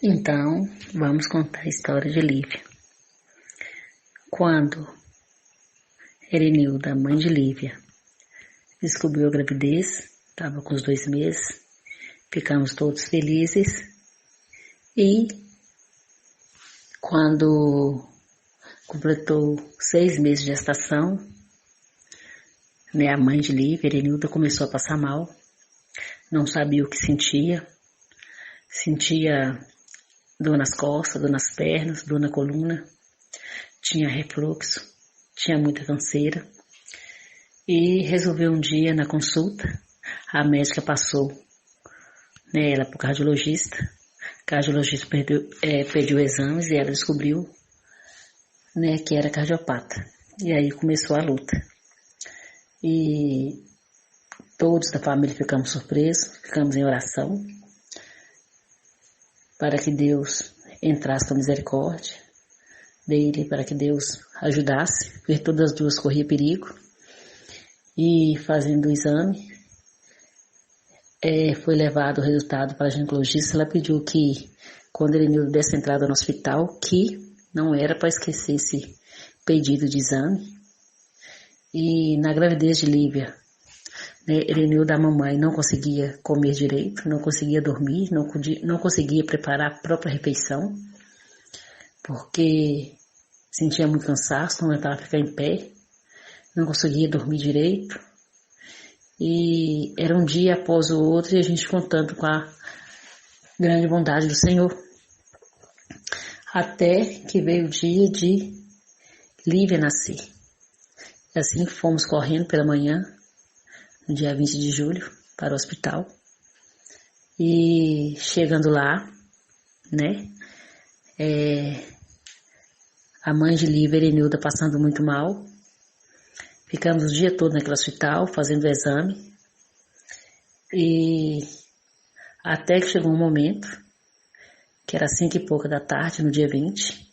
Então, vamos contar a história de Lívia. Quando Erenilda, mãe de Lívia, descobriu a gravidez, estava com os 2 meses, ficamos todos felizes e quando completou 6 meses de gestação, a mãe de Lívia, Erenilda, começou a passar mal, não sabia o que sentia dor nas costas, dor nas pernas, dor na coluna, tinha refluxo, tinha muita canseira e resolveu um dia na consulta, a médica passou ela para o cardiologista pediu exames e ela descobriu que era cardiopata. E aí começou a luta. E todos da família ficamos surpresos, ficamos em oração para que Deus entrasse com misericórdia dele, para que Deus ajudasse, porque todas as duas corriam perigo. E fazendo o exame, foi levado o resultado para a ginecologista. Ela pediu que, quando Erenilda desse entrada no hospital, que não era para esquecer esse pedido de exame. E na gravidez de Lívia, Erenilda, a mamãe, não conseguia comer direito, não conseguia dormir, não conseguia preparar a própria refeição, porque sentia muito cansaço, não aguentava ficar em pé, não conseguia dormir direito. E era um dia após o outro e a gente contando com a grande bondade do Senhor. Até que veio o dia de Lívia nascer. E assim fomos correndo pela manhã, no dia 20 de julho, para o hospital. E chegando lá, a mãe de Lívia, Erenilda, passando muito mal. Ficamos o dia todo naquele hospital, fazendo o exame. E até que chegou um momento, que era 5 e pouca da tarde, no dia 20,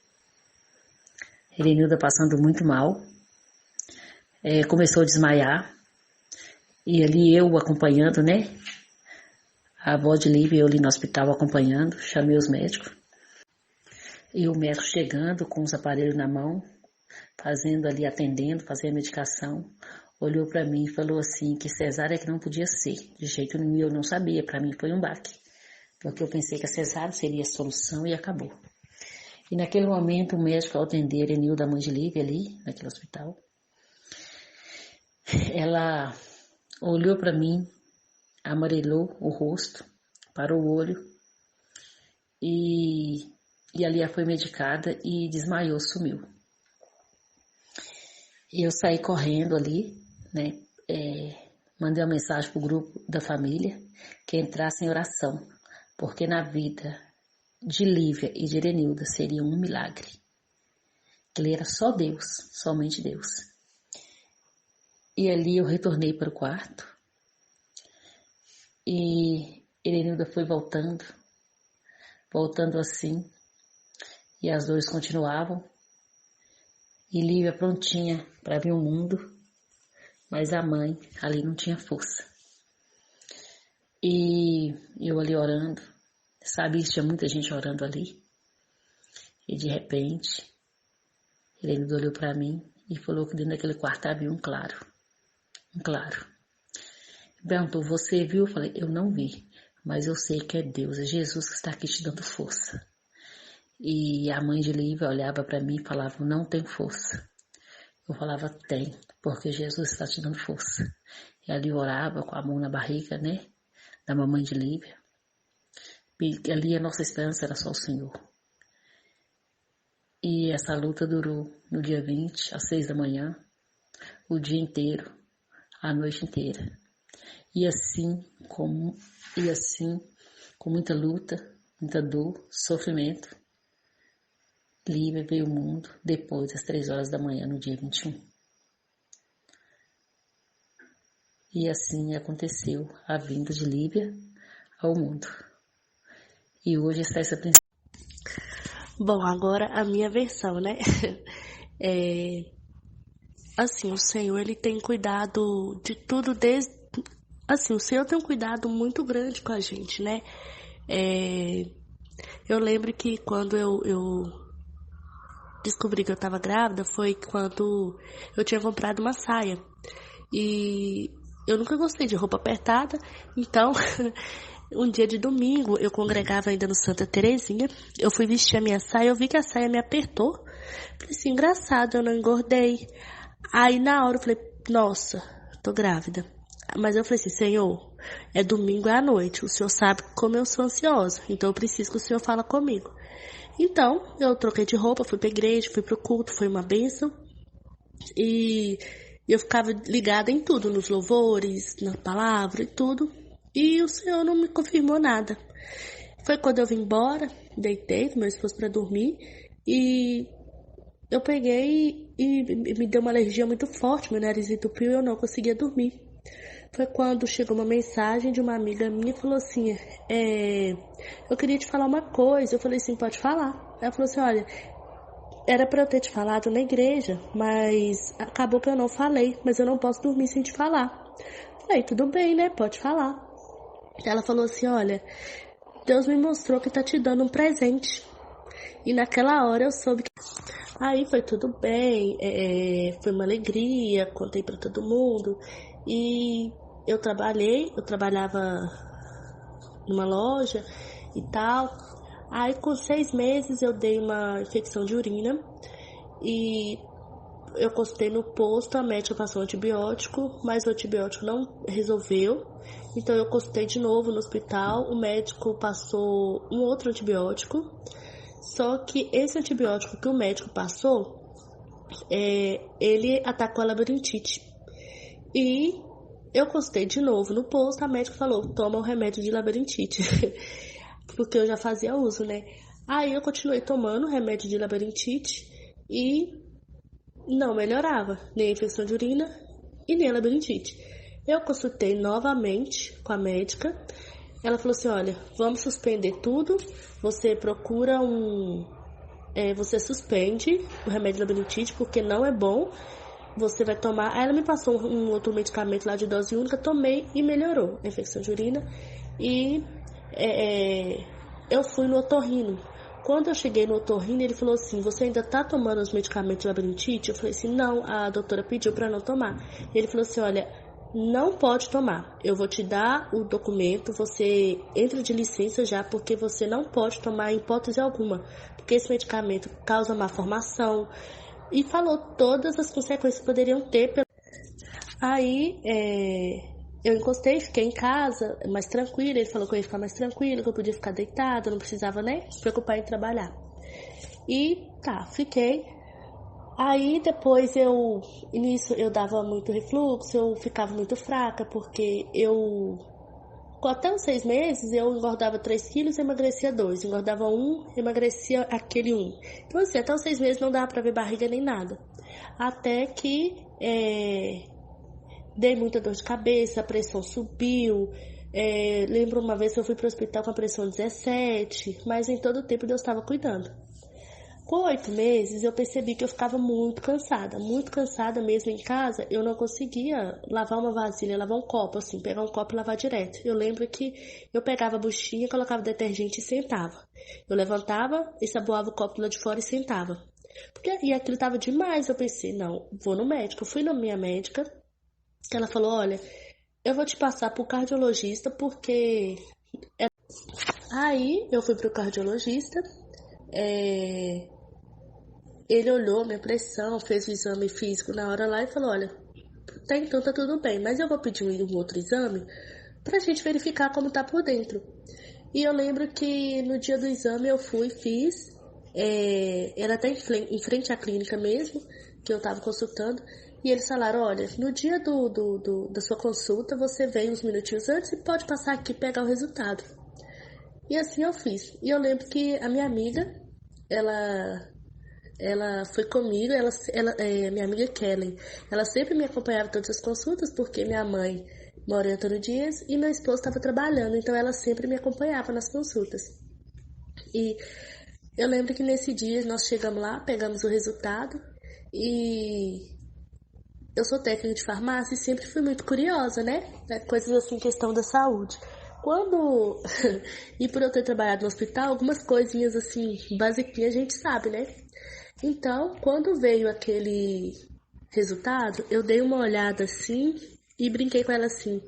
Erenilda passando muito mal, começou a desmaiar. E ali eu acompanhando, a avó de Lívia, eu ali no hospital acompanhando, chamei os médicos. E o médico chegando com os aparelhos na mão, fazendo ali, atendendo, fazendo a medicação, olhou para mim e falou assim, que cesárea que não podia ser, de jeito nenhum. Eu não sabia, para mim foi um baque, porque eu pensei que a cesárea seria a solução e acabou. E naquele momento o médico, ao atender Erenilda, a mãe de Lívia ali, naquele hospital, ela olhou para mim, amarelou o rosto, parou o olho e ali ela foi medicada e desmaiou, sumiu. E eu saí correndo ali, mandei uma mensagem para o grupo da família que entrasse em oração, porque na vida de Lívia e de Erenilda seria um milagre. Ele era só Deus, somente Deus. E ali eu retornei para o quarto e Erenilda foi voltando assim, e as dores continuavam. E Lívia prontinha para vir o mundo, mas a mãe ali não tinha força. E eu ali orando, sabia que tinha muita gente orando ali. E de repente, Erenilda olhou para mim e falou que dentro daquele quarto havia um claro. Perguntou, você viu? Eu falei, eu não vi, mas eu sei que é Deus, é Jesus que está aqui te dando força. E a mãe de Lívia olhava para mim e falava, não tenho força. Eu falava, tem, porque Jesus está te dando força. E ali eu orava com a mão na barriga, da mamãe de Lívia. E ali a nossa esperança era só o Senhor. E essa luta durou no dia 20, às 6 da manhã, o dia inteiro, a noite inteira. E assim, com muita luta, muita dor, sofrimento, Lívia veio ao mundo depois das 3 horas da manhã, no dia 21. E assim aconteceu a vinda de Lívia ao mundo. E hoje está essa princesa. Bom, agora a minha versão, Assim, o Senhor, Ele tem cuidado de tudo desde... Assim, o Senhor tem um cuidado muito grande com a gente, Eu lembro que quando eu descobri que eu tava grávida foi quando eu tinha comprado uma saia. E eu nunca gostei de roupa apertada, então um dia de domingo eu congregava ainda no Santa Terezinha. Eu fui vestir a minha saia, eu vi que a saia me apertou. Falei assim, engraçado, eu não engordei. Aí na hora eu falei, nossa, tô grávida. Mas eu falei assim, Senhor, é domingo à noite, o Senhor sabe como eu sou ansiosa, então eu preciso que o Senhor fale comigo. Então, eu troquei de roupa, fui pra igreja, fui pro culto, foi uma bênção. E eu ficava ligada em tudo, nos louvores, na palavra e tudo. E o Senhor não me confirmou nada. Foi quando eu vim embora, deitei com meu esposo pra dormir. E eu peguei e me deu uma alergia muito forte, meu nariz entupiu e eu não conseguia dormir. Foi quando chegou uma mensagem de uma amiga minha e falou assim, eu queria te falar uma coisa. Eu falei assim, pode falar. Ela falou assim, olha, era pra eu ter te falado na igreja, mas acabou que eu não falei, mas eu não posso dormir sem te falar. Falei, tudo bem, né? Pode falar. Ela falou assim, olha, Deus me mostrou que tá te dando um presente. E naquela hora eu soube que... Aí foi tudo bem, foi uma alegria, contei pra todo mundo. E eu trabalhava numa loja e tal. Aí com 6 meses eu dei uma infecção de urina e eu consultei no posto, a médica passou um antibiótico, mas o antibiótico não resolveu. Então eu consultei de novo no hospital, o médico passou um outro antibiótico. Só que esse antibiótico que o médico passou, ele atacou a labirintite. E eu consultei de novo no posto, a médica falou, toma o remédio de labirintite. Porque eu já fazia uso, né? Aí eu continuei tomando remédio de labirintite e não melhorava, nem a infecção de urina e nem a labirintite. Eu consultei novamente com a médica. Ela falou assim, olha, vamos suspender tudo. Você procura você suspende o remédio de labirintite porque não é bom. Você vai tomar... Aí ela me passou um outro medicamento lá de dose única, tomei e melhorou a infecção de urina. E eu fui no otorrino. Quando eu cheguei no otorrino, ele falou assim, você ainda tá tomando os medicamentos de labirintite? Eu falei assim, não, a doutora pediu pra não tomar. Ele falou assim, olha, não pode tomar. Eu vou te dar o documento, você entra de licença já, porque você não pode tomar em hipótese alguma. Porque esse medicamento causa má formação. E falou todas as consequências que poderiam ter. Aí, eu encostei, fiquei em casa, mais tranquila. Ele falou que eu ia ficar mais tranquila, que eu podia ficar deitada, não precisava, né, se preocupar em trabalhar. E tá, fiquei. Aí depois início eu dava muito refluxo, eu ficava muito fraca, porque até uns 6 meses eu engordava 3 quilos e emagrecia 2. Engordava 1, emagrecia aquele 1. Então assim, até uns 6 meses não dava pra ver barriga nem nada. Até que dei muita dor de cabeça, a pressão subiu. Lembro uma vez que eu fui pro hospital com a pressão 17, mas em todo o tempo Deus estava cuidando. Com 8 meses, eu percebi que eu ficava muito cansada mesmo em casa. Eu não conseguia lavar uma vasilha, lavar um copo, assim, pegar um copo e lavar direto. Eu lembro que eu pegava a buchinha, colocava detergente e sentava. Eu levantava, ensaboava o copo lá de fora e sentava. E aquilo tava demais, eu pensei, não, vou no médico. Eu fui na minha médica, ela falou, olha, eu vou te passar pro cardiologista, porque... Aí, eu fui pro cardiologista, ele olhou minha pressão, fez o exame físico na hora lá e falou, olha, então tá tudo bem, mas eu vou pedir um outro exame pra gente verificar como tá por dentro. E eu lembro que no dia do exame eu fui, fiz, era até em frente à clínica mesmo, que eu tava consultando, e eles falaram, olha, no dia da sua consulta você vem uns minutinhos antes e pode passar aqui e pegar o resultado. E assim eu fiz. E eu lembro que a minha amiga, ela foi comigo, minha amiga Kellen, ela sempre me acompanhava em todas as consultas, porque minha mãe mora em Antônio Dias e meu esposo estava trabalhando, então ela sempre me acompanhava nas consultas. E eu lembro que nesse dia nós chegamos lá, pegamos o resultado e eu sou técnica de farmácia e sempre fui muito curiosa, né? Coisas assim, questão da saúde. Quando, e por eu ter trabalhado no hospital, algumas coisinhas assim, basiquinhas a gente sabe, né? Então, quando veio aquele resultado, eu dei uma olhada assim e brinquei com ela assim,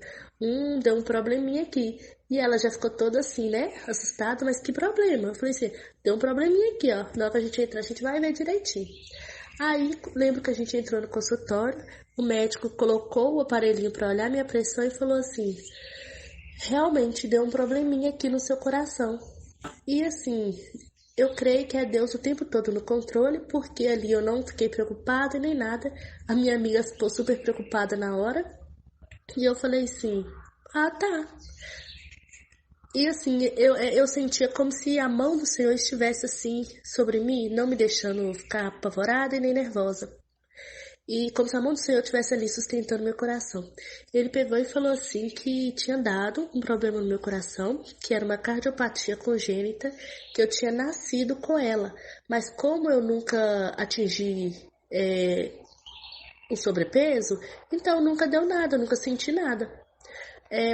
deu um probleminha aqui. E ela já ficou toda assim, né? Assustada, mas que problema? Eu falei assim, deu um probleminha aqui, ó. Na hora que a gente entrar, a gente vai ver direitinho. Aí, lembro que a gente entrou no consultório, o médico colocou o aparelhinho para olhar minha pressão e falou assim, realmente deu um probleminha aqui no seu coração. E assim, eu creio que é Deus o tempo todo no controle, porque ali eu não fiquei preocupada nem nada. A minha amiga ficou super preocupada na hora. E eu falei assim, ah tá. E assim, eu sentia como se a mão do Senhor estivesse assim sobre mim, não me deixando ficar apavorada e nem nervosa. E como se a mão do Senhor estivesse ali sustentando meu coração. Ele pegou e falou assim que tinha dado um problema no meu coração, que era uma cardiopatia congênita, que eu tinha nascido com ela. Mas como eu nunca atingi o sobrepeso, então nunca deu nada, nunca senti nada.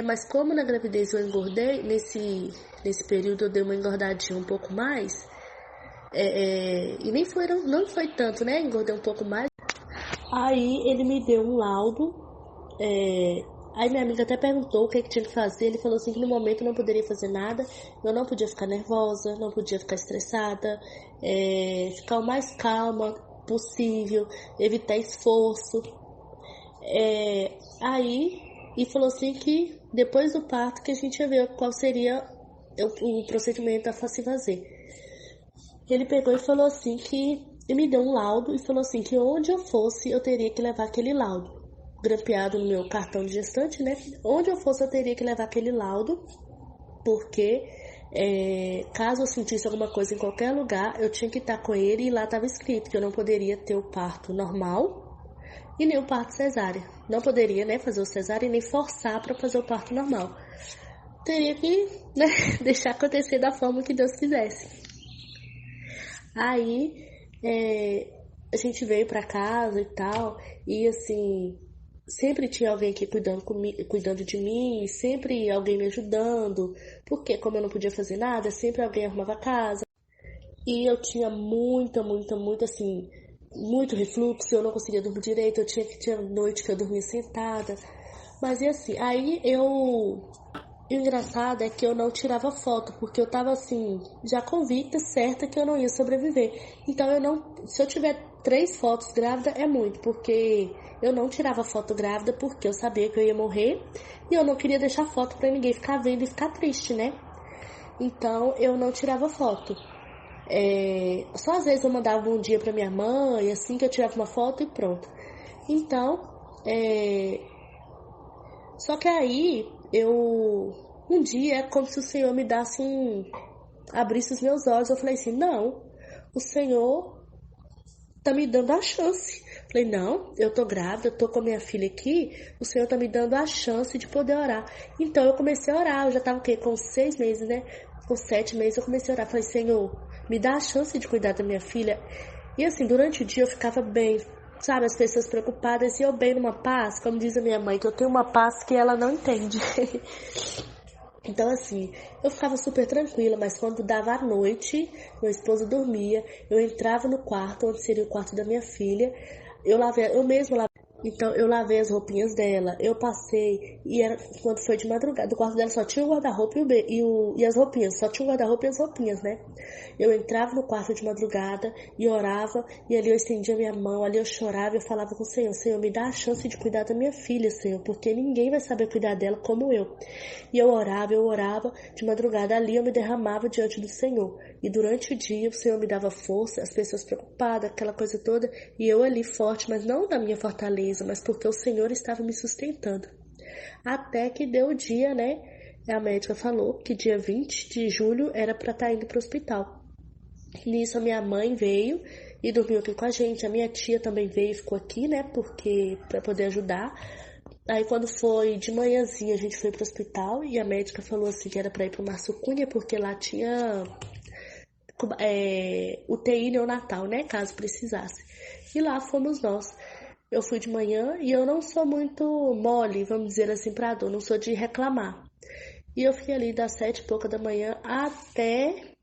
Mas como na gravidez eu engordei, nesse período eu dei uma engordadinha um pouco mais, e não foi tanto, né? Engordei um pouco mais. Aí ele me deu um laudo. Aí minha amiga até perguntou o que tinha que fazer. Ele falou assim que no momento eu não poderia fazer nada. Eu não podia ficar nervosa, não podia ficar estressada, ficar o mais calma possível, evitar esforço. E falou assim que depois do parto que a gente ia ver qual seria o procedimento a se fazer. Ele pegou e falou assim que e me deu um laudo e falou assim que onde eu fosse eu teria que levar aquele laudo, grampeado no meu cartão de gestante, né? Onde eu fosse eu teria que levar aquele laudo, porque caso eu sentisse alguma coisa em qualquer lugar, eu tinha que estar com ele e lá estava escrito que eu não poderia ter o parto normal e nem o parto cesárea. Não poderia, né, fazer o cesárea e nem forçar para fazer o parto normal. Teria que, né, deixar acontecer da forma que Deus quisesse. Aí a gente veio pra casa e tal, e assim, sempre tinha alguém aqui cuidando de mim, sempre alguém me ajudando, porque como eu não podia fazer nada, sempre alguém arrumava a casa. E eu tinha muita, assim, muito refluxo, eu não conseguia dormir direito, tinha noite que eu dormia sentada. Mas e assim, e o engraçado é que eu não tirava foto, porque eu tava assim, já convicta, certa que eu não ia sobreviver. Então se eu tiver 3 fotos grávida é muito, porque eu não tirava foto grávida porque eu sabia que eu ia morrer e eu não queria deixar foto pra ninguém ficar vendo e ficar triste, né? Então eu não tirava foto. Só às vezes eu mandava um dia pra minha mãe, assim que eu tirava uma foto e pronto. Então, só que aí um dia é como se o Senhor me abrisse os meus olhos. Eu falei assim, não, o Senhor tá me dando a chance. Falei, não, eu tô grávida, eu tô com a minha filha aqui, o Senhor tá me dando a chance de poder orar. Então eu comecei a orar, eu já tava o quê? Com 6 meses, né? Com 7 meses eu comecei a orar. Falei, Senhor, me dá a chance de cuidar da minha filha. E assim, durante o dia eu ficava bem, sabe? As pessoas preocupadas e eu bem numa paz, como diz a minha mãe, que eu tenho uma paz que ela não entende. Então assim, eu ficava super tranquila, mas quando dava a noite, meu esposo dormia, eu entrava no quarto, onde seria o quarto da minha filha, eu mesma lavei. Então eu lavei as roupinhas dela, eu passei, e era quando foi de madrugada, o quarto dela só tinha o guarda-roupa e as roupinhas, só tinha o guarda-roupa e as roupinhas, né? Eu entrava no quarto de madrugada e orava, e ali eu estendia minha mão, ali eu chorava, eu falava com o Senhor, Senhor, me dá a chance de cuidar da minha filha, Senhor, porque ninguém vai saber cuidar dela como eu. E eu orava, de madrugada ali eu me derramava diante do Senhor. E durante o dia o Senhor me dava força, as pessoas preocupadas, aquela coisa toda, e eu ali forte, mas não da minha fortaleza, mas porque o Senhor estava me sustentando. Até que deu o dia, né? A médica falou que dia 20 de julho era para estar indo para o hospital. Nisso a minha mãe veio e dormiu aqui com a gente. A minha tia também veio e ficou aqui, né? Porque para poder ajudar. Aí quando foi de manhãzinha a gente foi pro hospital e a médica falou assim que era para ir pro Márcio Cunha porque lá tinha UTI neonatal, né? Caso precisasse. E lá fomos nós. Eu fui de manhã e eu não sou muito mole, vamos dizer assim, pra dor, não sou de reclamar. E eu fiquei ali das 7 e pouca da manhã até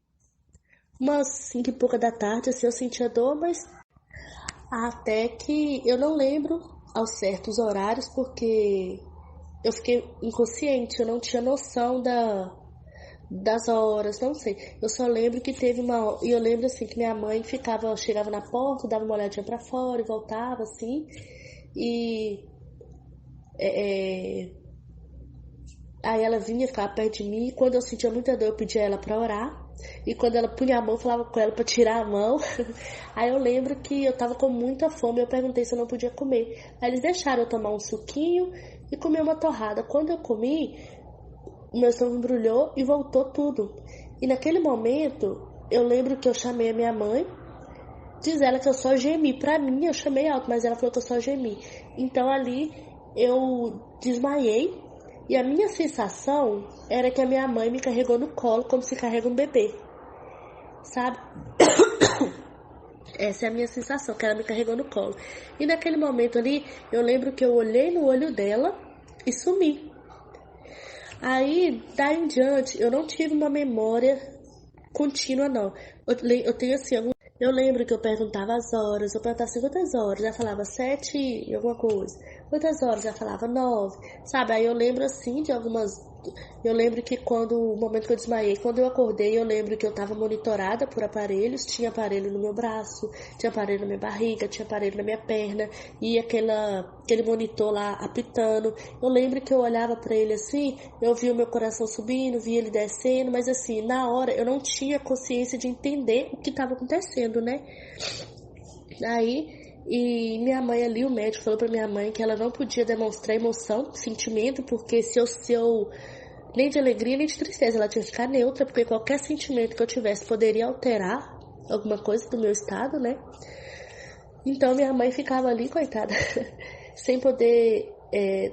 umas 5 e pouca da tarde, assim, eu sentia dor, mas até que eu não lembro ao certo os horários, porque eu fiquei inconsciente, eu não tinha noção das horas, não sei. Eu só lembro que teve uma. E eu lembro assim que minha mãe chegava na porta, dava uma olhadinha pra fora e voltava assim. E é, aí ela vinha, ficava perto de mim. E quando eu sentia muita dor, eu pedia ela pra orar. E quando ela punha a mão, eu falava com ela pra tirar a mão. Aí eu lembro que eu tava com muita fome. Eu perguntei se eu não podia comer. Aí eles deixaram eu tomar um suquinho e comer uma torrada. Quando eu comi, o meu estômago embrulhou e voltou tudo. E naquele momento, eu lembro que eu chamei a minha mãe. Diz ela que eu só gemi. Pra mim, eu chamei alto, mas ela falou que eu só gemi. Então ali eu desmaiei. E a minha sensação era que a minha mãe me carregou no colo como se carrega um bebê, sabe? Essa é a minha sensação, que ela me carregou no colo. E naquele momento ali, eu lembro que eu olhei no olho dela e sumi. Aí, daí em diante, eu não tive uma memória contínua, não. Eu tenho assim, eu lembro que eu perguntava as horas, eu perguntava assim, quantas horas? Ela falava 7 e alguma coisa. Quantas horas? Ela falava 9, sabe? Aí eu lembro assim de algumas. Eu lembro que o momento que eu desmaiei, quando eu acordei, eu lembro que eu estava monitorada por aparelhos, tinha aparelho no meu braço, tinha aparelho na minha barriga, tinha aparelho na minha perna, e aquele monitor lá apitando. Eu lembro que eu olhava para ele assim, eu via o meu coração subindo, via ele descendo, mas assim, na hora eu não tinha consciência de entender o que estava acontecendo, né? Aí, e minha mãe ali, o médico falou pra minha mãe que ela não podia demonstrar emoção, sentimento, porque se eu nem de alegria nem de tristeza, ela tinha que ficar neutra, porque qualquer sentimento que eu tivesse poderia alterar alguma coisa do meu estado, né? Então minha mãe ficava ali, coitada, sem poder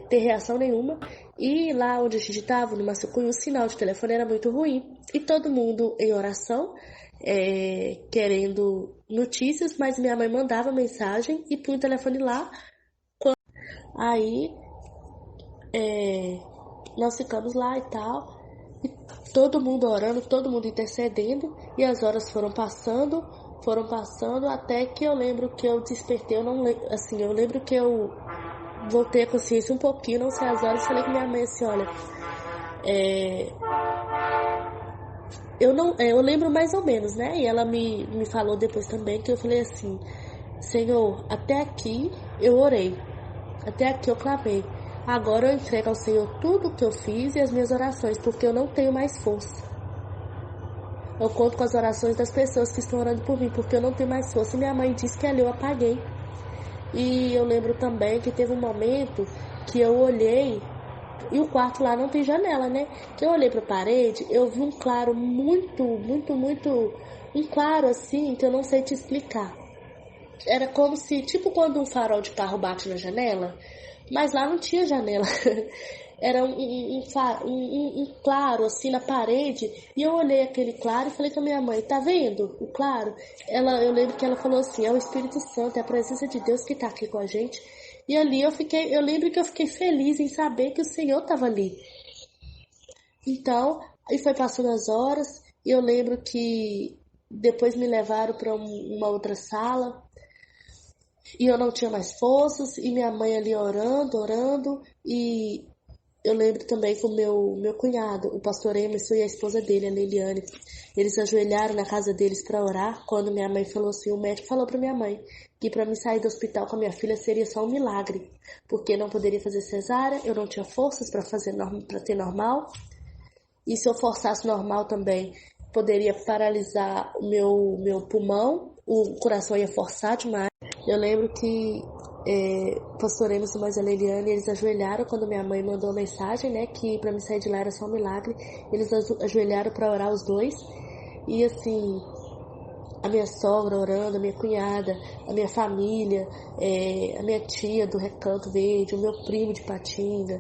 ter reação nenhuma. E lá onde a gente estava, no Massucunho, o sinal de telefone era muito ruim. E todo mundo em oração, querendo notícias, mas minha mãe mandava mensagem e punha o telefone lá. Aí nós ficamos lá e tal, e todo mundo orando, todo mundo intercedendo, e as horas foram passando, até que eu lembro que eu despertei, eu não lembro, assim, eu lembro que eu voltei a consciência um pouquinho, não sei as horas, falei com minha mãe assim, olha, eu lembro mais ou menos, né? E ela me falou depois também que eu falei assim, Senhor, até aqui eu orei, até aqui eu clamei. Agora eu entrego ao Senhor tudo o que eu fiz e as minhas orações, porque eu não tenho mais força. Eu conto com as orações das pessoas que estão orando por mim, porque eu não tenho mais força. E minha mãe disse que ali eu apaguei. E eu lembro também que teve um momento que eu olhei, e o quarto lá não tem janela, né? Que eu olhei pra parede, eu vi um claro um claro assim, que eu não sei te explicar. Era como se, tipo quando um farol de carro bate na janela, mas lá não tinha janela. Era um claro assim na parede, e eu olhei aquele claro e falei com a minha mãe, tá vendo o claro? Eu lembro que ela falou assim, é o Espírito Santo, é a presença de Deus que tá aqui com a gente. E ali eu lembro que eu fiquei feliz em saber que o Senhor tava ali. Então, aí foi passando as horas, e eu lembro que depois me levaram para uma outra sala, e eu não tinha mais forças, e minha mãe ali orando, e eu lembro também que o meu cunhado, o pastor Emerson e a esposa dele, a Leiliane, eles ajoelharam na casa deles para orar, quando minha mãe falou assim, o médico falou para minha mãe que para mim sair do hospital com a minha filha seria só um milagre, porque não poderia fazer cesárea, eu não tinha forças para ter normal, e se eu forçasse normal também, poderia paralisar o meu pulmão, o coração ia forçar demais. Eu lembro que o pastor Emerson e a Leiliane, eles ajoelharam quando minha mãe mandou a mensagem, né, que pra me sair de lá era só um milagre. Eles ajoelharam para orar os dois. E assim, a minha sogra orando, a minha cunhada, a minha família, a minha tia do Recanto Verde, o meu primo de Patinga,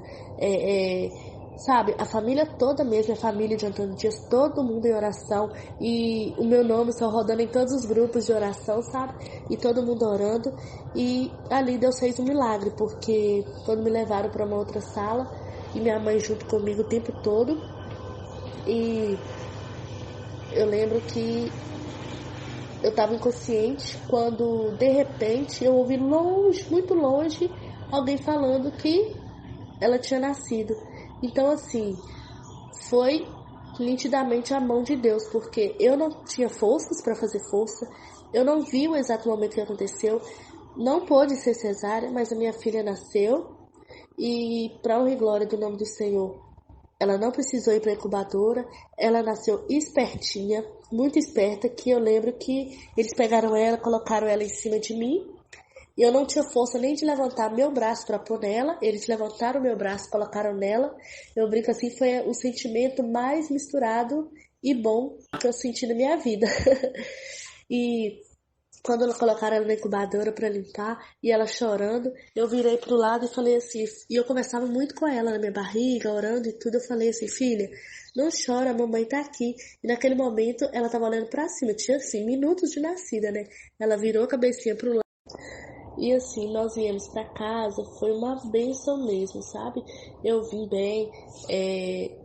sabe, a família toda mesmo, a família de Antônio Dias, todo mundo em oração, e o meu nome só rodando em todos os grupos de oração, sabe, e todo mundo orando, e ali Deus fez um milagre, porque quando me levaram para uma outra sala, e minha mãe junto comigo o tempo todo, E eu lembro que eu estava inconsciente quando, de repente, eu ouvi longe, muito longe, alguém falando que ela tinha nascido. Então, assim, foi nitidamente a mão de Deus, porque eu não tinha forças para fazer força, eu não vi o exato momento que aconteceu, não pôde ser cesárea, mas a minha filha nasceu e, para honra e glória do nome do Senhor, ela não precisou ir para a incubadora, ela nasceu espertinha, muito esperta, que eu lembro que eles pegaram ela, colocaram ela em cima de mim, e eu não tinha força nem de levantar meu braço para pôr nela, eles levantaram meu braço, colocaram nela, eu brinco assim, foi o sentimento mais misturado e bom que eu senti na minha vida. E quando colocaram ela na incubadora para limpar e ela chorando, eu virei pro lado e falei assim, e eu conversava muito com ela na minha barriga, orando e tudo, eu falei assim, filha, não chora, a mamãe tá aqui. E naquele momento ela tava olhando pra cima, tinha assim, minutos de nascida, né? Ela virou a cabecinha pro lado. E assim, nós viemos pra casa, foi uma bênção mesmo, sabe? Eu vim bem,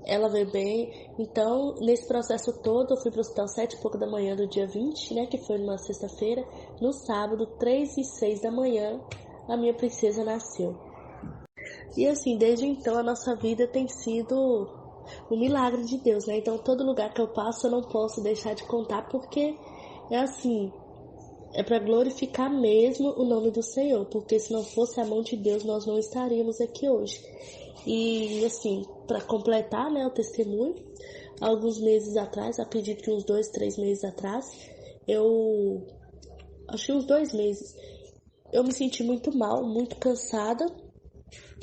ela veio bem. Então, nesse processo todo, eu fui pro hospital 7h pouco da manhã do dia 20, né? Que foi numa sexta-feira. No sábado, 3h06 da manhã, a minha princesa nasceu. E assim, desde então, a nossa vida tem sido um milagre de Deus, né? Então, todo lugar que eu passo, eu não posso deixar de contar, porque é assim... É para glorificar mesmo o nome do Senhor, porque se não fosse a mão de Deus, nós não estaríamos aqui hoje. E assim, para completar, né, o testemunho, alguns meses atrás, acredito que uns 2, 3 meses atrás, acho que uns 2 meses, eu me senti muito mal, muito cansada,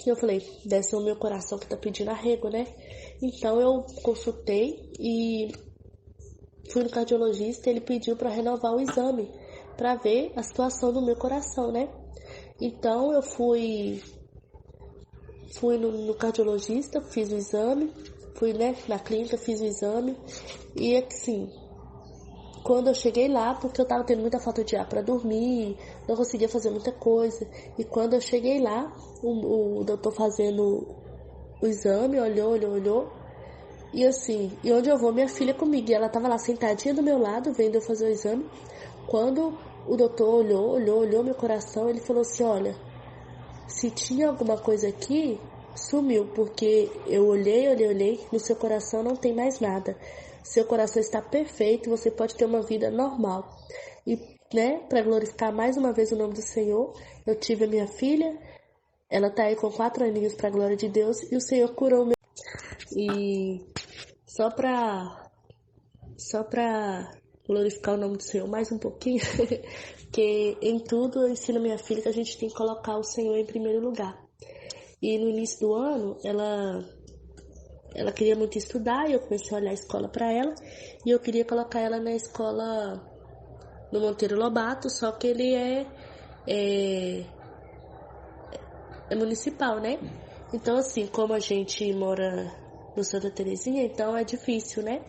e eu falei, deve ser o meu coração que tá pedindo arrego, né? Então eu consultei e fui no cardiologista, ele pediu para renovar o exame, para ver a situação do meu coração, né? Então eu fui no cardiologista, fiz o exame, fui, né, na clínica, fiz o exame, e assim, quando eu cheguei lá, porque eu tava tendo muita falta de ar para dormir, não conseguia fazer muita coisa, e quando eu cheguei lá, o doutor fazendo o exame, olhou, e assim, e onde eu vou, minha filha comigo, e ela tava lá sentadinha do meu lado, vendo eu fazer o exame. Quando o doutor olhou meu coração, ele falou assim, olha, se tinha alguma coisa aqui, sumiu, porque eu olhei, no seu coração não tem mais nada. Seu coração está perfeito, você pode ter uma vida normal. E, né, para glorificar mais uma vez o nome do Senhor, eu tive a minha filha, ela tá aí com 4 aninhos para a glória de Deus, e o Senhor curou meu... E só pra glorificar o nome do Senhor mais um pouquinho, que em tudo eu ensino a minha filha que a gente tem que colocar o Senhor em primeiro lugar. E no início do ano, ela queria muito estudar, e eu comecei a olhar a escola para ela, e eu queria colocar ela na escola no Monteiro Lobato, só que ele é municipal, né? Então, assim, como a gente mora no Santa Terezinha, então é difícil, né?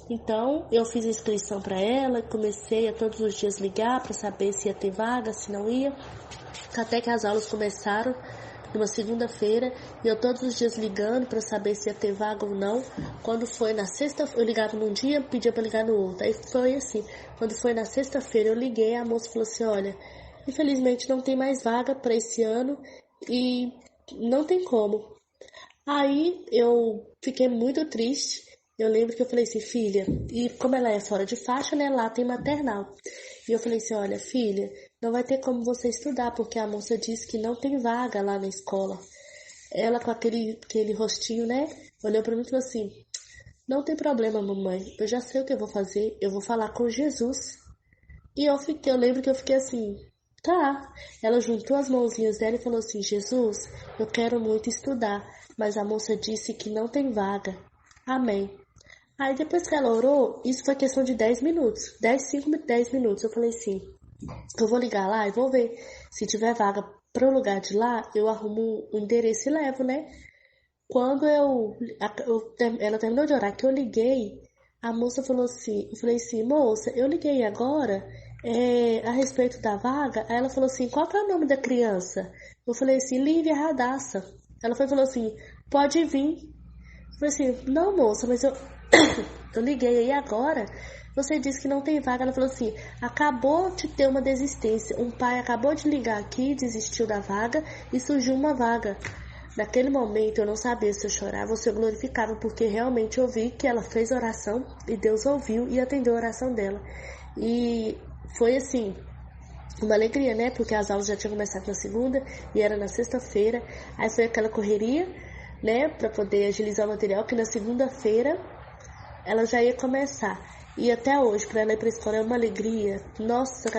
Então, eu fiz a inscrição para ela, comecei a todos os dias ligar para saber se ia ter vaga, se não ia. Até que as aulas começaram numa segunda-feira, e eu todos os dias ligando para saber se ia ter vaga ou não. Quando foi na sexta, eu ligava num dia, pedia para ligar no outro. Aí foi assim, quando foi na sexta-feira eu liguei, a moça falou assim, olha, infelizmente não tem mais vaga para esse ano e não tem como. Aí eu fiquei muito triste. Eu lembro que eu falei assim, filha, e como ela é fora de faixa, né, lá tem maternal. E eu falei assim, olha, filha, não vai ter como você estudar, porque a moça disse que não tem vaga lá na escola. Ela com aquele rostinho, né, olhou pra mim e falou assim, não tem problema, mamãe, eu já sei o que eu vou fazer, eu vou falar com Jesus. E eu lembro que eu fiquei assim, tá. Ela juntou as mãozinhas dela e falou assim, Jesus, eu quero muito estudar, mas a moça disse que não tem vaga. Amém. Aí depois que ela orou, isso foi questão de 10 minutos. 10 minutos. Eu falei assim, eu vou ligar lá e vou ver. Se tiver vaga para o lugar de lá, eu arrumo o endereço e levo, né? Quando ela terminou de orar, que eu liguei, a moça falou assim, eu falei assim, moça, eu liguei agora a respeito da vaga. Aí ela falou assim, qual que é o nome da criança? Eu falei assim, Lívia Radassa. Ela falou assim, pode vir. falei assim, não, moça, mas eu, eu liguei aí agora. Você disse que não tem vaga. Ela falou assim, acabou de ter uma desistência. Um pai acabou de ligar aqui, desistiu da vaga e surgiu uma vaga. Naquele momento eu não sabia se eu chorava ou se eu glorificava, porque realmente eu vi que ela fez oração e Deus ouviu e atendeu a oração dela. E foi assim, uma alegria, né? Porque as aulas já tinham começado na segunda e era na sexta-feira. Aí foi aquela correria, né? Pra poder agilizar o material, que na segunda-feira ela já ia começar. E até hoje, pra ela ir pra escola é uma alegria. Nossa,